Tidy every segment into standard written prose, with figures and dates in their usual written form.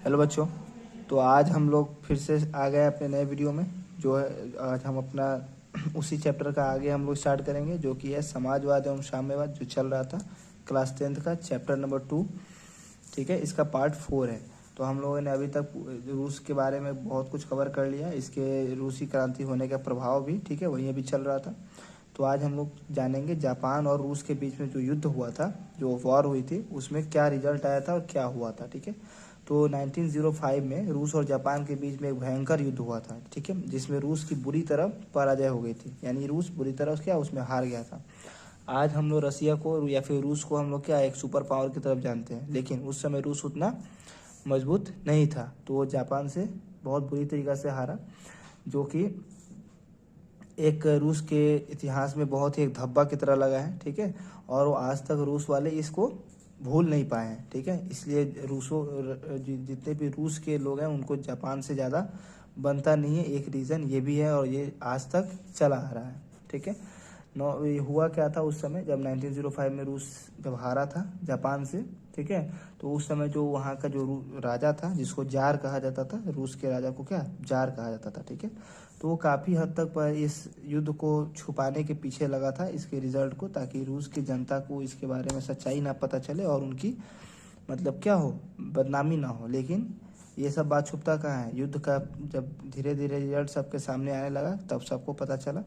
Hello बच्चों। तो आज हम लोग फिर से आ गए अपने नए वीडियो में। जो है आज हम अपना उसी चैप्टर का आगे हम लोग स्टार्ट करेंगे, जो कि है समाजवाद एवं साम्यवाद, जो चल रहा था क्लास 10th का चैप्टर नंबर 2। ठीक है, इसका पार्ट 4 है। तो हम लोगों ने अभी तक रूस के बारे में बहुत कुछ कवर कर लिया, इसके रूसी क्रांति होने का प्रभाव भी, ठीक है, वही अभी चल रहा था। तो आज हम लोग जानेंगे जापान और रूस के बीच में जो युद्ध हुआ था, जो वॉर हुई थी, उसमें क्या रिजल्ट आया था और क्या हुआ था। ठीक है, तो 1905 में रूस और जापान के बीच में एक भयंकर युद्ध हुआ था, ठीक है, जिसमें रूस की बुरी तरह पराजय हो गई थी, यानी रूस बुरी तरह क्या उसमें हार गया था। आज हम लोग रसिया को या फिर रूस को हम लोग क्या एक सुपर पावर की तरफ जानते हैं, लेकिन उस समय रूस उतना मजबूत नहीं था, तो वो जापान से बहुत बुरी तरीक़ा से हारा, जो कि एक रूस के इतिहास में बहुत ही एक धब्बा की तरह लगा है। ठीक है, और वो आज तक रूस वाले इसको भूल नहीं पाए हैं। ठीक है, इसलिए जितने भी रूस के लोग हैं उनको जापान से ज़्यादा बनता नहीं है। एक रीज़न ये भी है और ये आज तक चला आ रहा है। ठीक है, ये हुआ क्या था उस समय जब 1905 में रूस जब हारा था जापान से। ठीक है, तो उस समय जो वहाँ का जो राजा था, जिसको जार कहा जाता था, रूस के राजा को क्या जार कहा जाता था। ठीक है, तो वो काफ़ी हद तक पर इस युद्ध को छुपाने के पीछे लगा था, इसके रिजल्ट को, ताकि रूस की जनता को इसके बारे में सच्चाई ना पता चले और उनकी मतलब क्या हो, बदनामी ना हो। लेकिन ये सब बात छुपता कहाँ है, युद्ध का जब धीरे धीरे रिजल्ट सबके सामने आने लगा तब सबको पता चला।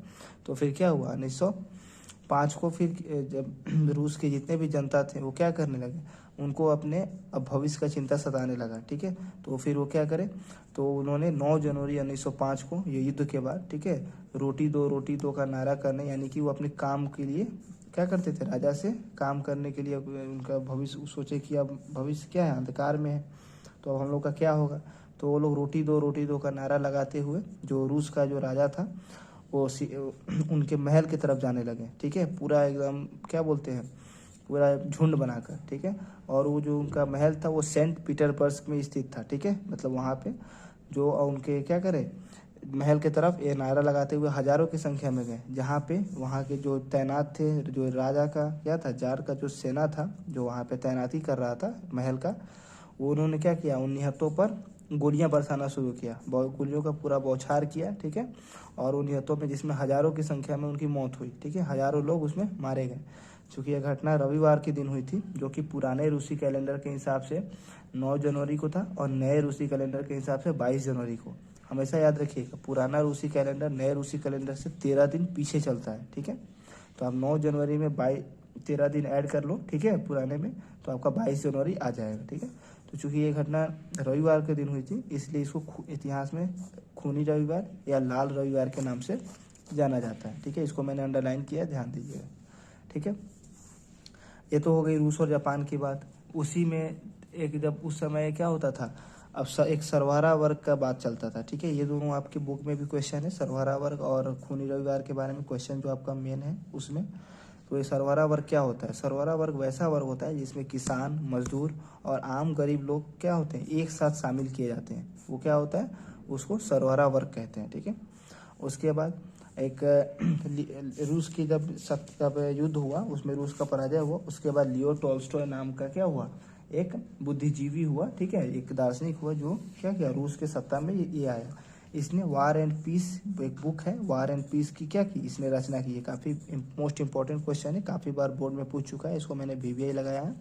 तो फिर क्या हुआ, 1905 को फिर जब रूस के जितने भी जनता थे वो क्या करने लगे, उनको अपने अब भविष्य का चिंता सताने लगा। ठीक है, तो फिर वो क्या करे, तो उन्होंने 9 जनवरी 1905 को ये युद्ध के बाद, ठीक है, रोटी दो का नारा करने, यानी कि वो अपने काम के लिए क्या करते थे, राजा से काम करने के लिए उनका भविष्य सोचे कि अब भविष्य क्या है, अंधकार में है, तो अब हम लोग का क्या होगा। तो वो लोग रोटी दो का नारा लगाते हुए जो रूस का जो राजा था वो उनके महल की तरफ जाने लगे। ठीक है, पूरा एकदम क्या बोलते हैं, पूरा झुंड बनाकर। ठीक है, और वो जो उनका महल था वो सेंट पीटरबर्ग में स्थित था। ठीक है, मतलब वहाँ पे जो उनके क्या करे, महल के तरफ ये नारा लगाते हुए हजारों की संख्या में गए, जहाँ पे वहाँ के जो तैनात थे, जो राजा का क्या था, जार का जो सेना था जो वहाँ पे तैनाती कर रहा था महल का, वो उन्होंने क्या किया, उन निहत्तों पर गोलियां बरसाना शुरू किया, गोलियों का पूरा बौछार किया। ठीक है, और उन निहत्तों में जिसमें हजारों की संख्या में उनकी मौत हुई। ठीक है, हजारों लोग उसमें मारे गए। चूँकि यह घटना रविवार के दिन हुई थी, जो कि पुराने रूसी कैलेंडर के हिसाब से 9 जनवरी को था और नए रूसी कैलेंडर के हिसाब से 22 जनवरी को। हमेशा याद रखिएगा, पुराना रूसी कैलेंडर नए रूसी कैलेंडर से 13 दिन पीछे चलता है। ठीक है, तो आप 9 जनवरी में 13 दिन ऐड कर लो, ठीक है, पुराने में, तो आपका 22 जनवरी आ जाएगा। ठीक है, तो चूंकि ये घटना रविवार के दिन हुई थी, इसलिए इसको इतिहास में खूनी रविवार या लाल रविवार के नाम से जाना जाता है। ठीक है, इसको मैंने अंडरलाइन किया, ध्यान दीजिएगा। ठीक है, ये तो हो गई रूस और जापान की बात। उसी में एक जब उस समय क्या होता था, अब एक सरवारा वर्ग का बात चलता था। ठीक है, ये दोनों आपकी बुक में भी क्वेश्चन है, सरवारा वर्ग और खूनी रविवार के बारे में क्वेश्चन जो आपका मेन है उसमें। तो ये सरवारा वर्ग क्या होता है, सरवारा वर्ग वैसा वर्ग होता है जिसमें किसान, मजदूर और आम गरीब लोग क्या होते हैं, एक साथ शामिल किए जाते हैं, वो क्या होता है, उसको सरवारा वर्ग कहते हैं। ठीक है, उसके बाद एक रूस की जब युद्ध हुआ, उसमें रूस का पराजय हुआ, उसके बाद लियो टॉल्स्टॉय नाम का क्या हुआ, एक बुद्धिजीवी हुआ। ठीक है, एक दार्शनिक हुआ, जो क्या किया, रूस के सत्ता में ये आया। इसने वार एंड पीस, एक बुक है वार एंड पीस की, क्या की, इसने रचना की है। काफ़ी मोस्ट इंपॉर्टेंट क्वेश्चन है, काफ़ी बार बोर्ड में पूछ चुका है, इसको मैंने VVI लगाया है,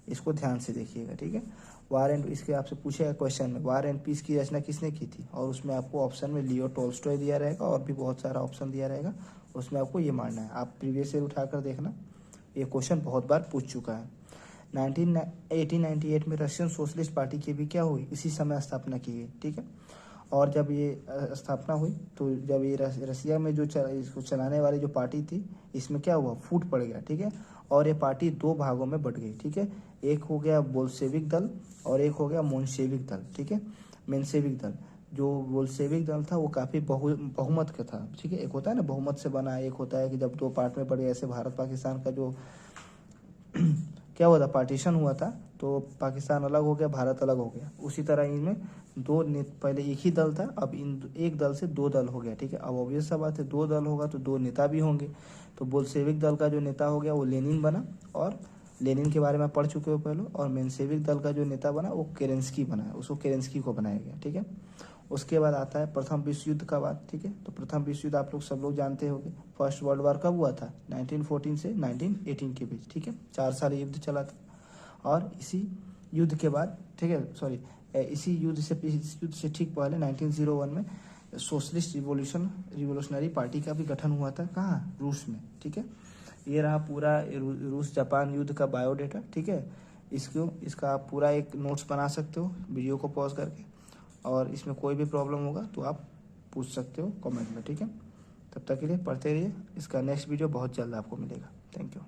इसको ध्यान से देखिएगा। ठीक है, वार एंड, इसके आपसे पूछेगा क्वेश्चन में, वार एंड पीस की रचना किसने की थी, और उसमें आपको ऑप्शन में लियो टॉल्स्टॉय दिया रहेगा और भी बहुत सारा ऑप्शन दिया रहेगा, उसमें आपको ये मानना है। आप प्रीवियस ईयर उठाकर देखना, ये क्वेश्चन बहुत बार पूछ चुका है। 1898 में रशियन सोशलिस्ट पार्टी की भी क्या हुई, इसी समय स्थापना की गई। ठीक है, और जब ये स्थापना हुई तो जब ये रसिया में जो इसको चलाने वाली जो पार्टी थी, इसमें क्या हुआ, फूट पड़ गया। ठीक है, और ये पार्टी 2 भागों में बट गई। ठीक है, एक हो गया बोल्शेविक दल और एक हो गया मोन्शेविक दल। ठीक है, मेन्शेविक दल, जो बोल्शेविक दल था वो काफ़ी बहुमत का था। ठीक है, एक होता है ना बहुमत से बना, एक होता है कि जब 2 पार्ट में पड़े, ऐसे भारत पाकिस्तान का जो क्या हुआ था, पार्टीशन हुआ था, तो पाकिस्तान अलग हो गया, भारत अलग हो गया। उसी तरह इनमें पहले एक ही दल था, अब इन एक दल से 2 दल हो गया। ठीक है, अब ऑब्वियस सा बात है, 2 दल होगा तो 2 नेता भी होंगे। तो बोल्शेविक दल का जो नेता हो गया वो लेनिन बना, और लेनिन के बारे में पढ़ चुके हो पहले। और मेंशेविक दल का जो नेता बना वो केरेंस्की बना है, उसको केरेंस्की को बनाया गया, ठीक है। उसके बाद आता है प्रथम विश्व युद्ध का बात, ठीक है। तो प्रथम विश्व युद्ध आप लोग सब लोग जानते होंगे। फर्स्ट वर्ल्ड वॉर कब हुआ था? 1914 से 1918 के बीच, ठीक है। 4 साल युद्ध चला था। और इसी युद्ध के बाद, ठीक है, सॉरी, इसी युद्ध से ठीक पहले 1901 में सोशलिस्ट रिवोल्यूशनरी पार्टी का भी गठन हुआ था। कहाँ? रूस में, ठीक है। ये रहा पूरा रूस जापान युद्ध का बायोडेटा, ठीक है। इसका आप पूरा एक नोट्स बना सकते हो वीडियो को पॉज करके, और इसमें कोई भी प्रॉब्लम होगा तो आप पूछ सकते हो कमेंट में, ठीक है। तब तक के लिए पढ़ते रहिए। इसका नेक्स्ट वीडियो बहुत जल्द आपको मिलेगा। Thank you.